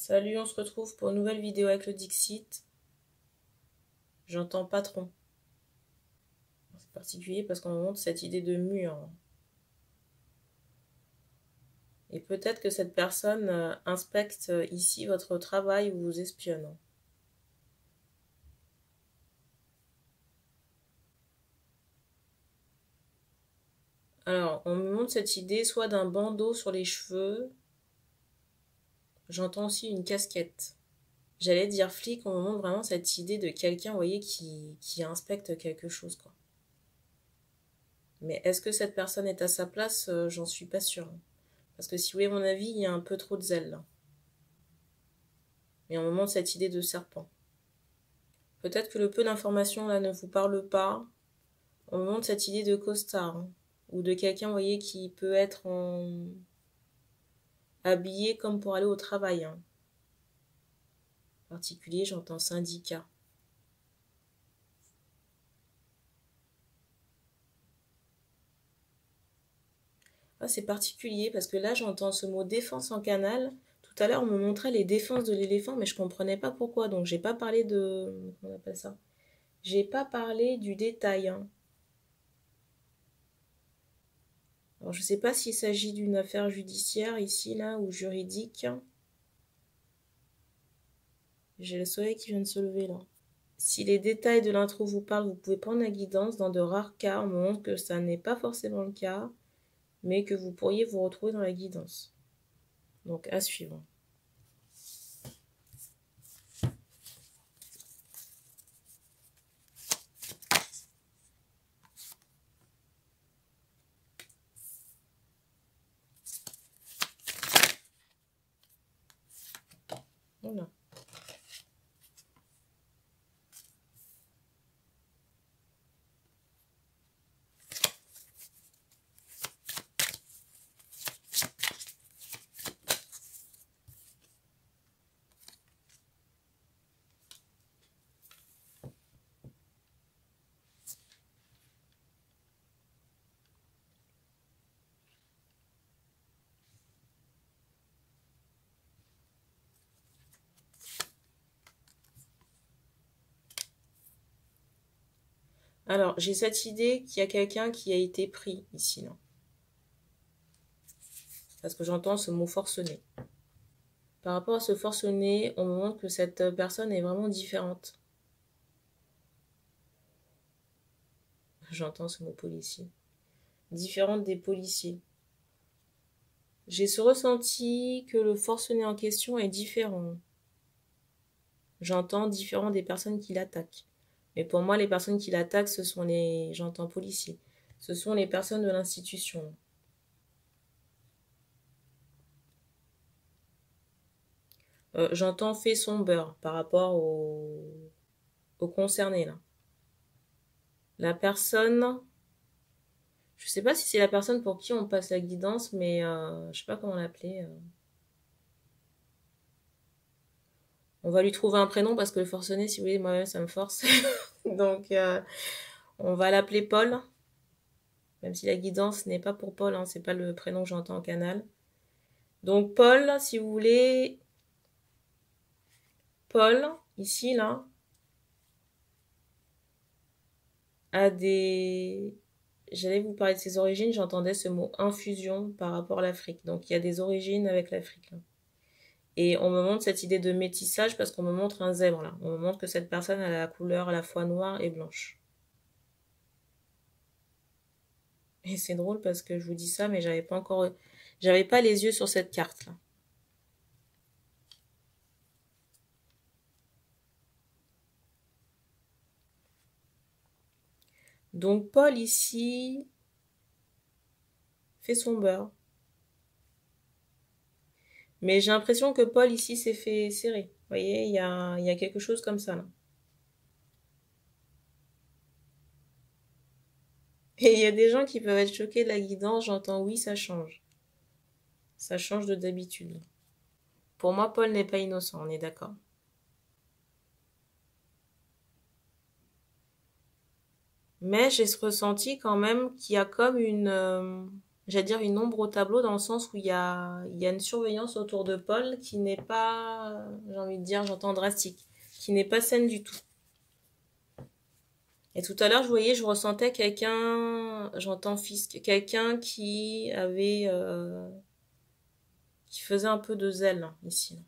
Salut, on se retrouve pour une nouvelle vidéo avec le Dixit. J'entends patron. C'est particulier parce qu'on me montre cette idée de mur. Et peut-être que cette personne inspecte ici votre travail ou vous espionne. Alors, on me montre cette idée soit d'un bandeau sur les cheveux. J'entends aussi une casquette. J'allais dire flic, on me montre vraiment cette idée de quelqu'un, vous voyez, qui inspecte quelque chose, quoi. Mais est-ce que cette personne est à sa place? J'en suis pas sûre. Parce que si vous voulez mon avis, il y a un peu trop de zèle là. Mais on me montre cette idée de serpent. Peut-être que le peu d'informations là ne vous parle pas. On me montre cette idée de costard. Ou de quelqu'un, vous voyez, qui peut être habillé comme pour aller au travail. En particulier, j'entends syndicat. Ah, c'est particulier parce que là, j'entends ce mot défense en canal. Tout à l'heure, on me montrait les défenses de l'éléphant, mais je comprenais pas pourquoi. Donc, j'ai pas parlé de... Comment on appelle ça? J'ai pas parlé du détail. Alors, je sais pas s'il s'agit d'une affaire judiciaire ici, là, ou juridique. J'ai le soleil qui vient de se lever, là. Si les détails de l'intro vous parlent, vous pouvez prendre la guidance. Dans de rares cas, on me montre que ça n'est pas forcément le cas, mais que vous pourriez vous retrouver dans la guidance. Donc, à suivre. Voilà. Alors, j'ai cette idée qu'il y a quelqu'un qui a été pris ici, là. Parce que j'entends ce mot forcené. Par rapport à ce forcené, on me montre que cette personne est vraiment différente. J'entends ce mot policier. Différente des policiers. J'ai ce ressenti que le forcené en question est différent. J'entends différent des personnes qui l'attaquent. Mais pour moi, les personnes qui l'attaquent, ce sont les... J'entends policiers. Ce sont les personnes de l'institution. J'entends fait son beurre par rapport au concerné, là. La personne... Je sais pas si c'est la personne pour qui on passe la guidance, mais je sais pas comment l'appeler. On va lui trouver un prénom parce que le forcené, si vous voulez, moi-même, ça me force. Donc, on va l'appeler Paul. Même si la guidance n'est pas pour Paul, hein, c'est pas le prénom que j'entends en canal. Donc, Paul, si vous voulez... Paul, ici, là, a des... J'allais vous parler de ses origines, j'entendais ce mot infusion par rapport à l'Afrique. Donc, il y a des origines avec l'Afrique, là. Et on me montre cette idée de métissage parce qu'on me montre un zèbre, là. On me montre que cette personne a la couleur à la fois noire et blanche. Et c'est drôle parce que je vous dis ça, mais j'avais pas les yeux sur cette carte, là. Donc, Paul, ici, fait son beurre. Mais j'ai l'impression que Paul, ici, s'est fait serrer. Vous voyez, il y a quelque chose comme ça, là. Et il y a des gens qui peuvent être choqués de la guidance. J'entends oui, ça change. Ça change de d'habitude. Pour moi, Paul n'est pas innocent, on est d'accord. Mais j'ai ce ressenti quand même qu'il y a comme une... j'allais dire une ombre au tableau dans le sens où il y a une surveillance autour de Paul qui n'est pas, j'ai envie de dire, j'entends drastique, qui n'est pas saine du tout. Et tout à l'heure, je voyais, je ressentais quelqu'un, j'entends fisc, quelqu'un qui avait, qui faisait un peu de zèle, là, ici. Là.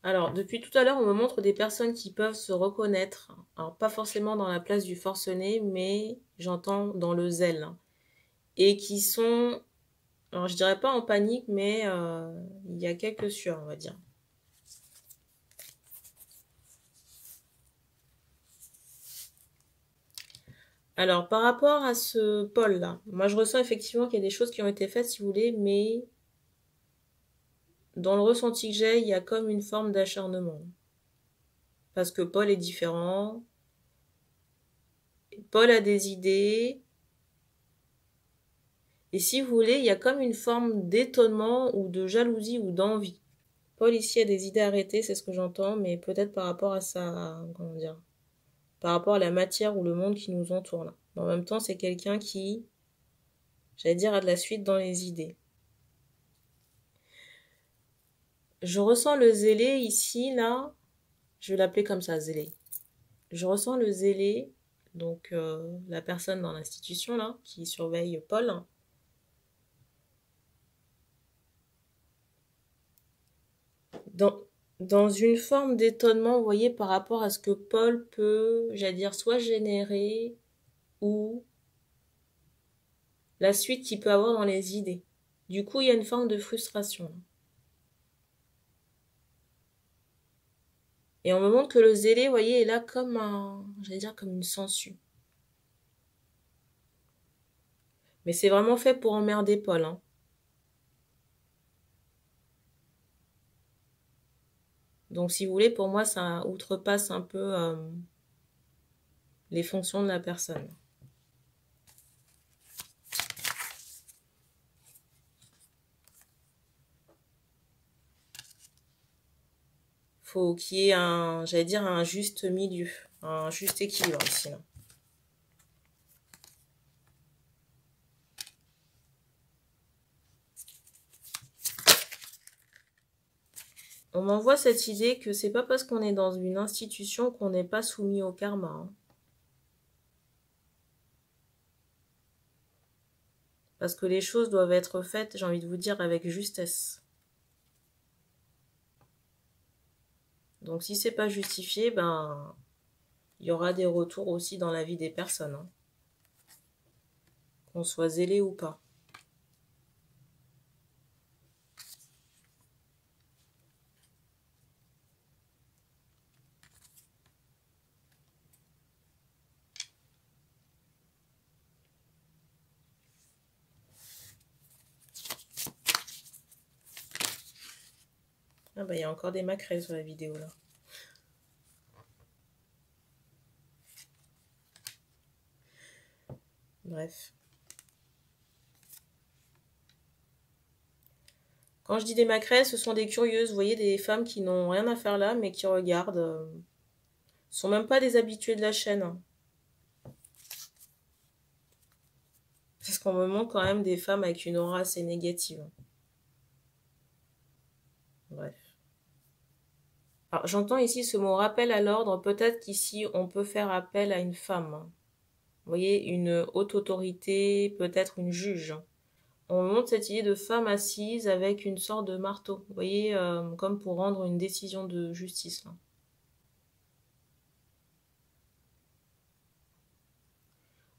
Alors, depuis tout à l'heure, on me montre des personnes qui peuvent se reconnaître. Alors, pas forcément dans la place du forcené, mais j'entends dans le zèle. Hein. Et qui sont, alors je dirais pas en panique, mais il y a quelques sueurs, on va dire. Alors, par rapport à ce pôle-là, moi je ressens effectivement qu'il y a des choses qui ont été faites, si vous voulez, mais dans le ressenti que j'ai, il y a comme une forme d'acharnement. Parce que Paul est différent, Paul a des idées, et si vous voulez, il y a comme une forme d'étonnement ou de jalousie ou d'envie. Paul ici a des idées arrêtées, c'est ce que j'entends, mais peut-être par rapport à sa, comment dire, par rapport à la matière ou le monde qui nous entoure là. Mais en même temps, c'est quelqu'un qui, j'allais dire, a de la suite dans les idées. Je ressens le zélé ici, là, je vais l'appeler comme ça, zélé. Je ressens le zélé, donc la personne dans l'institution là, qui surveille Paul. Dans une forme d'étonnement, vous voyez, par rapport à ce que Paul peut, j'allais dire, soit générer ou la suite qu'il peut avoir dans les idées. Du coup, il y a une forme de frustration. Et on me montre que le zélé, vous voyez, est là comme un, j'allais dire, comme une sangsue. Mais c'est vraiment fait pour emmerder Paul. Hein. Donc, si vous voulez, pour moi, ça outrepasse un peu les fonctions de la personne. Faut qu'il y ait un, j'allais dire, un juste milieu, un juste équilibre ici. Là. On m'envoie cette idée que c'est pas parce qu'on est dans une institution qu'on n'est pas soumis au karma. Hein. Parce que les choses doivent être faites, j'ai envie de vous dire, avec justesse. Donc si c'est pas justifié, ben il y aura des retours aussi dans la vie des personnes. Hein. Qu'on soit zélé ou pas. Ah bah il y a encore des maquerelles sur la vidéo là. Bref. Quand je dis des maquerelles, ce sont des curieuses. Vous voyez, des femmes qui n'ont rien à faire là, mais qui regardent. Sont même pas des habitués de la chaîne. Hein. Parce qu'on me montre quand même des femmes avec une aura assez négative. Bref. Alors, j'entends ici ce mot rappel à l'ordre. Peut-être qu'ici, on peut faire appel à une femme. Hein. Vous voyez, une haute autorité, peut-être une juge. On me montre cette idée de femme assise avec une sorte de marteau. Vous voyez, comme pour rendre une décision de justice. Là.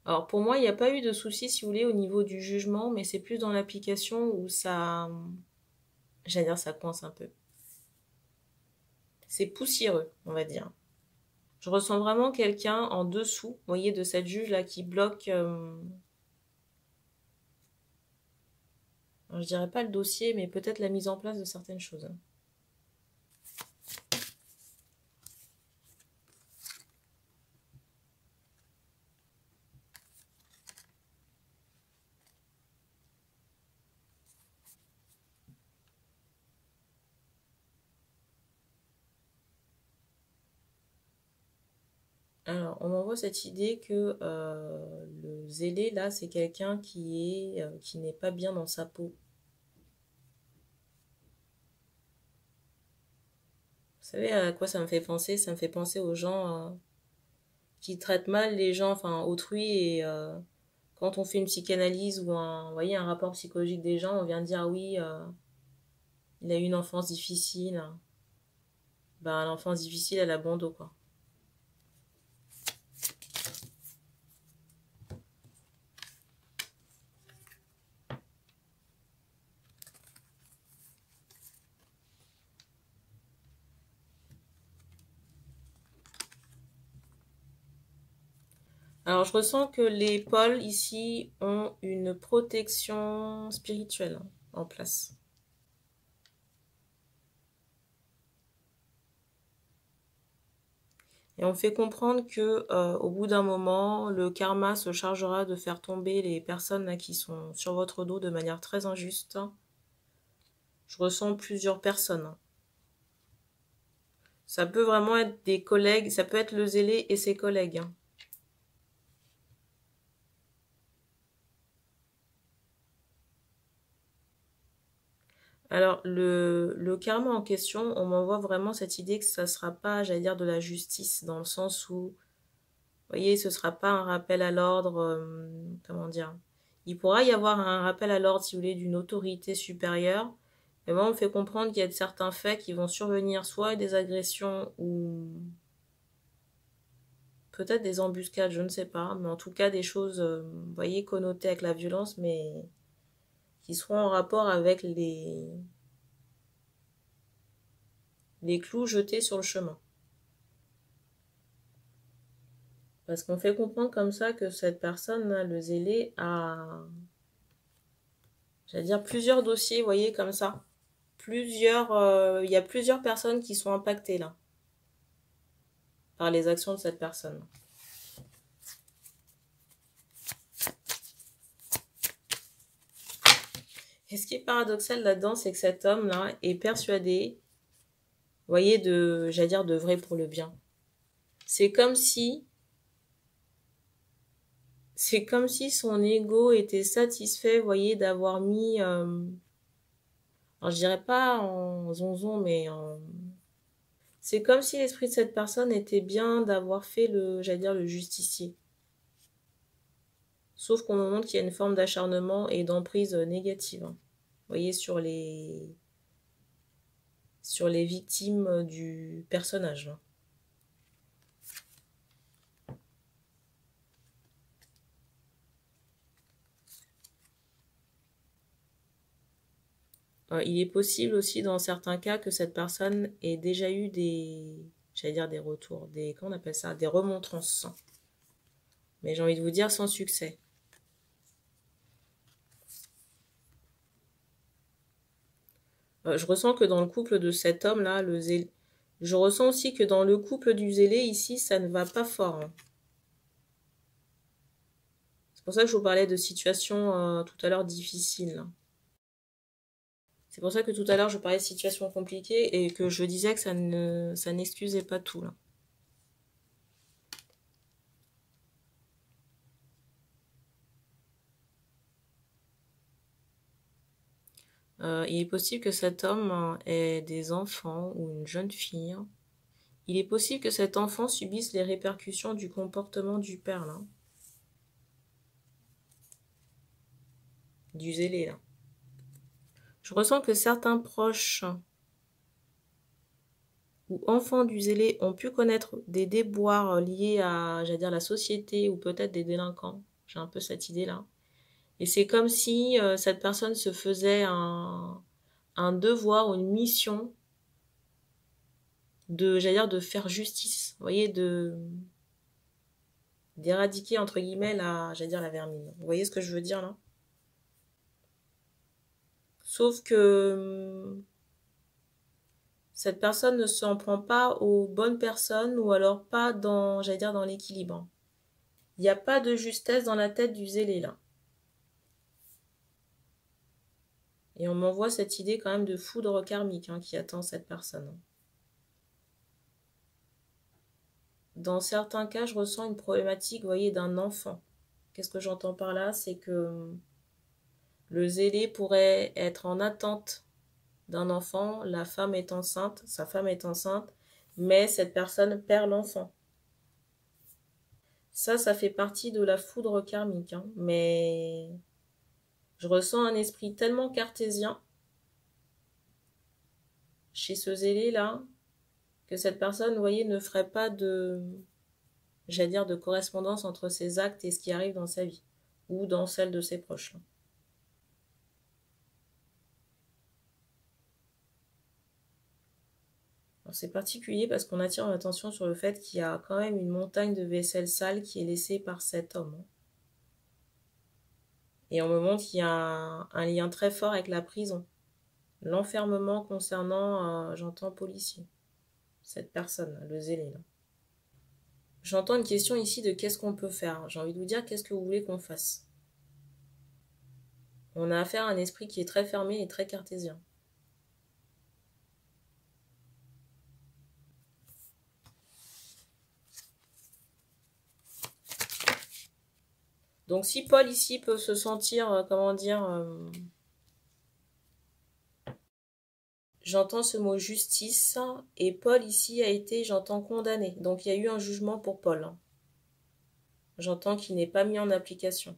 Alors pour moi, il n'y a pas eu de souci, si vous voulez, au niveau du jugement, mais c'est plus dans l'application où ça, j'allais dire, ça coince un peu. C'est poussiéreux, on va dire. Je ressens vraiment quelqu'un en dessous, vous voyez, de cette juge-là qui bloque, alors, je dirais pas le dossier, mais peut-être la mise en place de certaines choses. Alors, on m'envoie cette idée que le zélé, là, c'est quelqu'un qui n'est pas bien dans sa peau. Vous savez à quoi ça me fait penser? Ça me fait penser aux gens qui traitent mal les gens, enfin autrui, et quand on fait une psychanalyse ou vous voyez, un rapport psychologique des gens, on vient de dire ah oui, il a eu une enfance difficile. Ben, l'enfance difficile, elle a bon dos, quoi. Alors, je ressens que les pôles ici ont une protection spirituelle en place. Et on fait comprendre que au bout d'un moment, le karma se chargera de faire tomber les personnes là, qui sont sur votre dos de manière très injuste. Je ressens plusieurs personnes. Ça peut vraiment être des collègues, ça peut être le zélé et ses collègues. Alors, le karma en question, on m'envoie vraiment cette idée que ça ne sera pas, j'allais dire, de la justice, dans le sens où, vous voyez, ce ne sera pas un rappel à l'ordre, comment dire. Il pourra y avoir un rappel à l'ordre, si vous voulez, d'une autorité supérieure, mais moi, on me fait comprendre qu'il y a certains faits qui vont survenir, soit des agressions ou peut-être des embuscades, je ne sais pas, mais en tout cas des choses, vous voyez, connotées avec la violence, mais qui seront en rapport avec les clous jetés sur le chemin. Parce qu'on fait comprendre comme ça que cette personne, le zélé, a, j'allais dire, plusieurs dossiers, vous voyez, comme ça. Il y a plusieurs personnes qui sont impactées là, par les actions de cette personne. Et ce qui est paradoxal là-dedans, c'est que cet homme-là est persuadé, vous voyez, j'allais dire, de vrai pour le bien. C'est comme si son ego était satisfait, vous voyez, d'avoir mis, alors je dirais pas en zonzon, mais c'est comme si l'esprit de cette personne était bien d'avoir fait j'allais dire, le justicier. Sauf qu'on me montre qu'il y a une forme d'acharnement et d'emprise négative. Vous voyez, sur les victimes du personnage. Il est possible aussi dans certains cas que cette personne ait déjà eu j'allais dire des retours, comment on appelle ça, des remontrances. Mais j'ai envie de vous dire sans succès. Je ressens que dans le couple de cet homme-là, je ressens aussi que dans le couple du zélé, ici, ça ne va pas fort. Hein. C'est pour ça que je vous parlais de situations tout à l'heure difficiles. C'est pour ça que tout à l'heure, je parlais de situations compliquées et que je disais que ça n'excusait pas tout. Là. Il est possible que cet homme ait des enfants ou une jeune fille. Il est possible que cet enfant subisse les répercussions du comportement du père, là. Du zélé, là. Je ressens que certains proches ou enfants du zélé ont pu connaître des déboires liés à, j'allais dire, la société ou peut-être des délinquants. J'ai un peu cette idée-là. Et c'est comme si cette personne se faisait un devoir ou une mission j'allais dire, de faire justice. Vous voyez, d'éradiquer, entre guillemets, j'allais dire, la vermine. Vous voyez ce que je veux dire, là? Sauf que cette personne ne s'en prend pas aux bonnes personnes ou alors pas j'allais dire, dans l'équilibre. Il n'y a pas de justesse dans la tête du zélé, là. Et on m'envoie cette idée quand même de foudre karmique qui attend cette personne. dans certains cas, je ressens une problématique, vous voyez, d'un enfant. Qu'est-ce que j'entends par là? C'est que le zélé pourrait être en attente d'un enfant, la femme est enceinte, sa femme est enceinte, mais cette personne perd l'enfant. Ça fait partie de la foudre karmique, hein, mais je ressens un esprit tellement cartésien chez ce zélé-là que cette personne, vous voyez, ne ferait pas de, j'allais dire, de correspondance entre ses actes et ce qui arrive dans sa vie, ou dans celle de ses proches. C'est particulier parce qu'on attire l'attention sur le fait qu'il y a quand même une montagne de vaisselle sale qui est laissée par cet homme. Et on me montre qu'il y a un lien très fort avec la prison. L'enfermement concernant, j'entends policier. Cette personne, le zélé. Là. J'entends une question ici de qu'est-ce qu'on peut faire. J'ai envie de vous dire qu'est-ce que vous voulez qu'on fasse. On a affaire à un esprit qui est très fermé et très cartésien. Donc si Paul ici peut se sentir, comment dire, j'entends ce mot justice, et Paul ici a été, j'entends, condamné. Donc il y a eu un jugement pour Paul. J'entends qu'il n'est pas mis en application.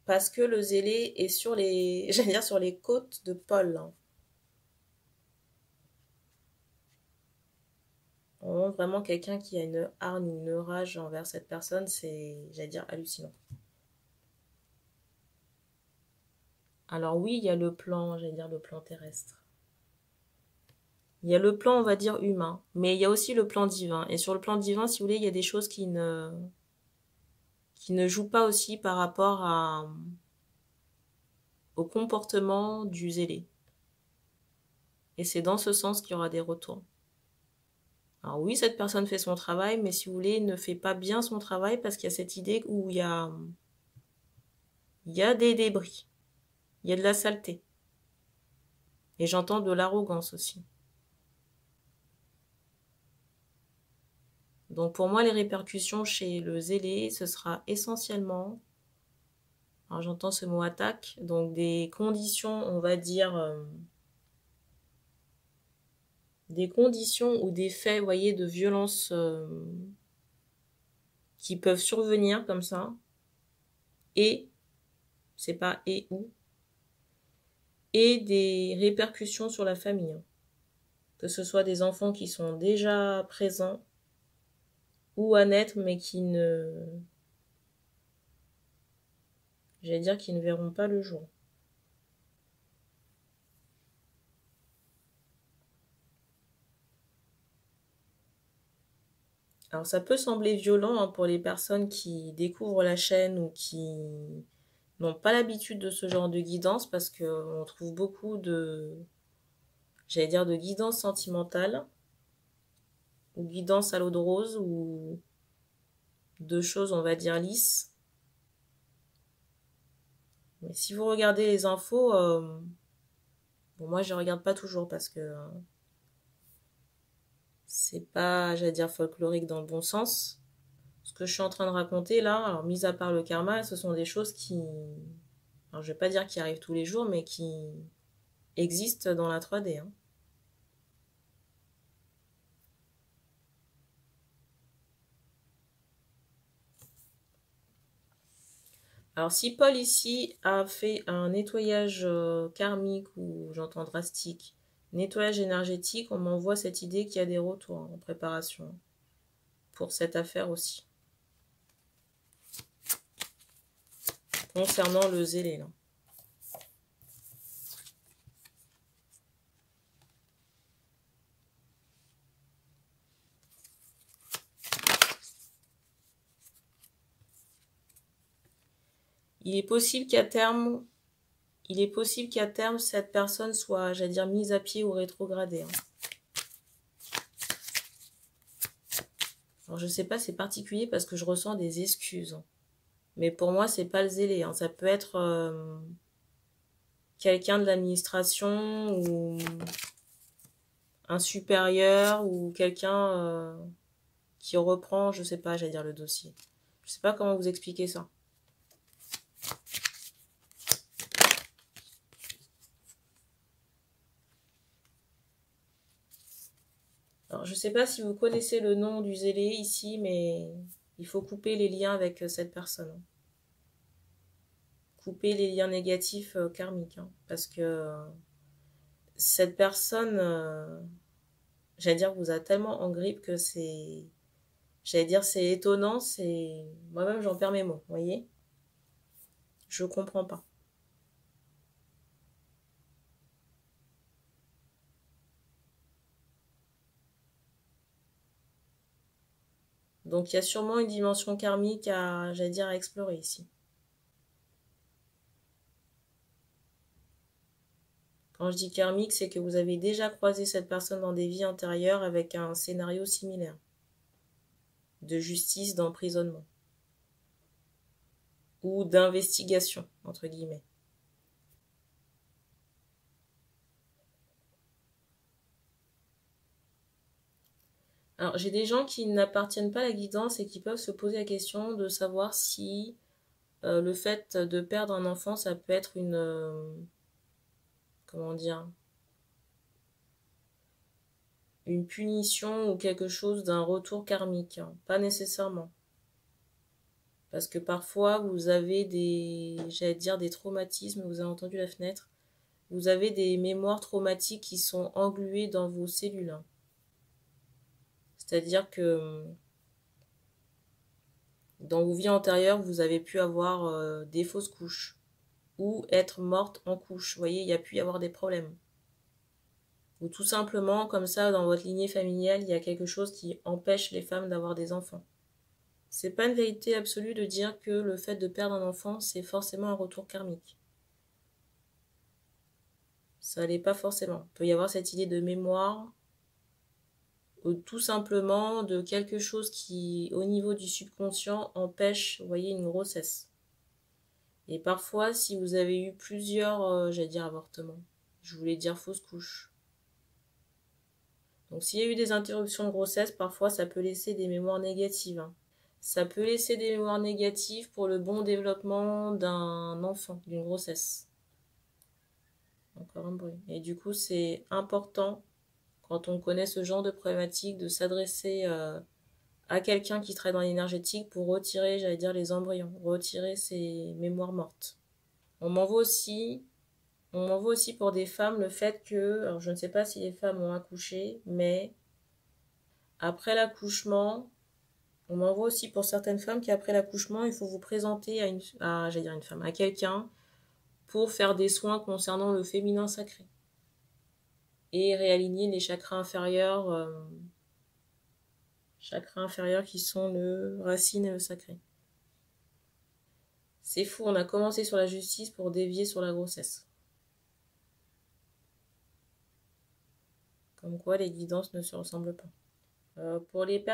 Parce que le zélé est sur les, j'allais dire, sur les côtes de Paul. On montre vraiment quelqu'un qui a une hargne, une rage envers cette personne, c'est, j'allais dire, hallucinant. Alors oui, il y a le plan, j'allais dire, le plan terrestre. Il y a le plan, on va dire, humain, mais il y a aussi le plan divin. Et sur le plan divin, si vous voulez, il y a des choses qui ne jouent pas aussi par rapport au comportement du zélé. Et c'est dans ce sens qu'il y aura des retours. Alors oui, cette personne fait son travail, mais si vous voulez, ne fait pas bien son travail parce qu'il y a cette idée où il y a des débris, il y a de la saleté. Et j'entends de l'arrogance aussi. Donc pour moi, les répercussions chez le zélé, ce sera essentiellement, alors j'entends ce mot attaque, donc des conditions, on va dire, des conditions ou des faits, vous voyez, de violence qui peuvent survenir comme ça, et, c'est pas et ou, et des répercussions sur la famille. Que ce soit des enfants qui sont déjà présents ou à naître, mais qui ne, j'allais dire, qui ne verront pas le jour. Alors ça peut sembler violent hein, pour les personnes qui découvrent la chaîne ou qui n'ont pas l'habitude de ce genre de guidance parce qu'on trouve beaucoup de, j'allais dire, de guidance sentimentale ou guidance à l'eau de rose ou de choses, on va dire, lisses. Mais si vous regardez les infos, bon, moi je regarde pas toujours parce que c'est pas, j'allais dire, folklorique dans le bon sens. Ce que je suis en train de raconter là, alors mis à part le karma, ce sont des choses qui, alors je vais pas dire qui arrivent tous les jours, mais qui existent dans la 3D. Hein. Alors si Paul ici a fait un nettoyage karmique ou j'entends drastique, nettoyage énergétique, on m'envoie cette idée qu'il y a des retours en préparation pour cette affaire aussi. Concernant le zélé là. Il est possible qu'à terme, cette personne soit, j'allais dire, mise à pied ou rétrogradée. Hein. Alors je sais pas, c'est particulier parce que je ressens des excuses. Hein. Mais pour moi, c'est pas le zélé. Hein. Ça peut être quelqu'un de l'administration ou un supérieur ou quelqu'un qui reprend, je sais pas, j'allais dire le dossier. Je sais pas comment vous expliquer ça. Alors, je sais pas si vous connaissez le nom du zélé ici, mais il faut couper les liens avec cette personne. Couper les liens négatifs karmiques. Hein, parce que cette personne, j'allais dire, vous a tellement en grippe que c'est... J'allais dire, c'est étonnant, c'est... Moi-même, j'en perds mes mots, vous voyez? Je comprends pas. Donc, il y a sûrement une dimension karmique à, j'allais dire, à explorer ici. Quand je dis karmique, c'est que vous avez déjà croisé cette personne dans des vies antérieures avec un scénario similaire. De justice, d'emprisonnement. Ou d'investigation, entre guillemets. Alors, j'ai des gens qui n'appartiennent pas à la guidance et qui peuvent se poser la question de savoir si le fait de perdre un enfant, ça peut être une... comment dire, une punition ou quelque chose d'un retour karmique. Hein. Pas nécessairement. Parce que parfois, vous avez des, j'allais dire, des traumatismes, vous avez entendu la fenêtre, vous avez des mémoires traumatiques qui sont engluées dans vos cellules. Hein. C'est-à-dire que dans vos vies antérieures, vous avez pu avoir des fausses couches ou être morte en couche. Vous voyez, il y a pu y avoir des problèmes. Ou tout simplement, comme ça, dans votre lignée familiale, il y a quelque chose qui empêche les femmes d'avoir des enfants. C'est pas une vérité absolue de dire que le fait de perdre un enfant, c'est forcément un retour karmique. Ça l'est pas forcément. Il peut y avoir cette idée de mémoire, ou tout simplement de quelque chose qui, au niveau du subconscient, empêche, vous voyez, une grossesse. Et parfois, si vous avez eu plusieurs, j'allais dire avortements, je voulais dire fausses couches. Donc s'il y a eu des interruptions de grossesse, parfois ça peut laisser des mémoires négatives. Hein. Ça peut laisser des mémoires négatives pour le bon développement d'un enfant, d'une grossesse. Encore un bruit. Et du coup, c'est important, quand on connaît ce genre de problématique, de s'adresser à quelqu'un qui travaille dans l'énergétique pour retirer, j'allais dire, les embryons, retirer ces mémoires mortes. On m'envoie aussi pour des femmes le fait que, alors je ne sais pas si les femmes ont accouché, mais après l'accouchement, on m'envoie aussi pour certaines femmes qu'après l'accouchement, il faut vous présenter à quelqu'un pour faire des soins concernant le féminin sacré et réaligner les chakras inférieurs qui sont le racine et le sacré. C'est fou, on a commencé sur la justice pour dévier sur la grossesse. Comme quoi les guidances ne se ressemblent pas. Pour les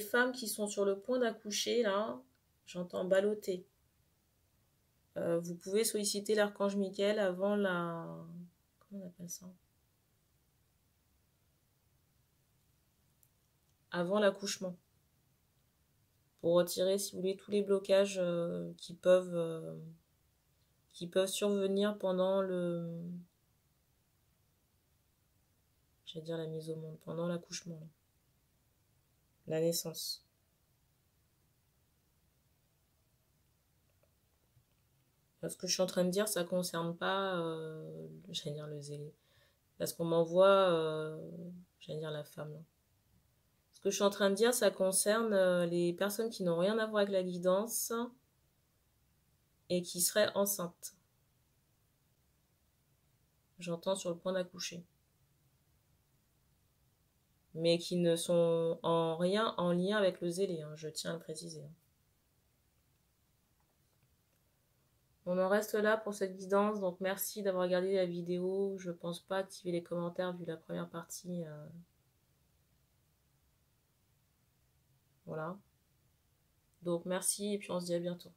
femmes qui sont sur le point d'accoucher, là, j'entends balloter. Vous pouvez solliciter l'archange Michael avant la... Comment on appelle ça? Avant l'accouchement. Pour retirer, si vous voulez, tous les blocages qui peuvent survenir pendant j'allais dire la mise au monde, pendant l'accouchement, la naissance. Ce que je suis en train de dire, ça concerne pas, j'allais dire le zélé, parce qu'on m'envoie, j'allais dire la femme. Là. Ce que je suis en train de dire, ça concerne les personnes qui n'ont rien à voir avec la guidance et qui seraient enceintes. J'entends sur le point d'accoucher. Mais qui ne sont en rien en lien avec le zélé, hein, je tiens à le préciser. On en reste là pour cette guidance, donc merci d'avoir regardé la vidéo. Je pense pas activer les commentaires vu la première partie. Voilà. Donc merci et puis on se dit à bientôt.